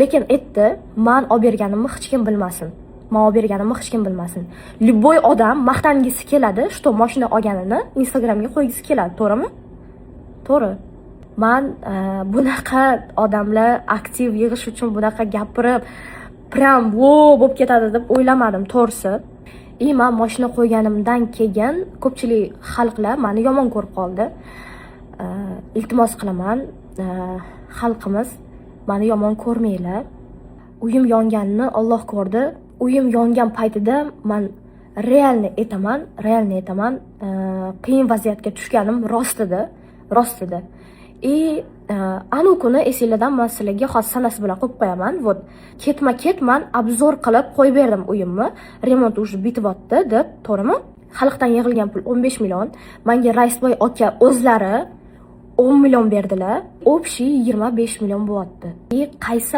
Lekin aytdi, men olib berganimni hech kim bilmasin. Men olib berganimni hech kim bilmasin. Любой odam maqtangisi keladi, что mashina olganini Instagramga qo'ygisi keladi, to'g'rimi? To'g'ri. Men bunaqa odamlar aktiv yig'ish uchun bunaqa gapirib, prям bo'lib ketadi deb o'ylamadim, to'g'risi. Men mashina qo'yganimdan keyin ko'pchilik xalqlar meni yomon ko'rib qoldi. Iltimos qilaman, xalqimiz meni yomon ko'rmanglar. Uyim yonganini Alloh ko'rdi. Uyim yongan paytida men realni aytaman, qiyin vaziyatga tushganim rost edi. Anu kuni esinglardan men sizlarga hozir sanasi bilan qo'yib qo'yaman. Вот ketma-ket men obzor qilib qo'yib berdim uyimni. Remont уже bityapti deb, to'g'rimi? Xalqdan yig'ilgan pul 15 million. Menga Raisboy aka o'zlari 10 million berdilar. Общий 25 million bo'lyapti. Qaysi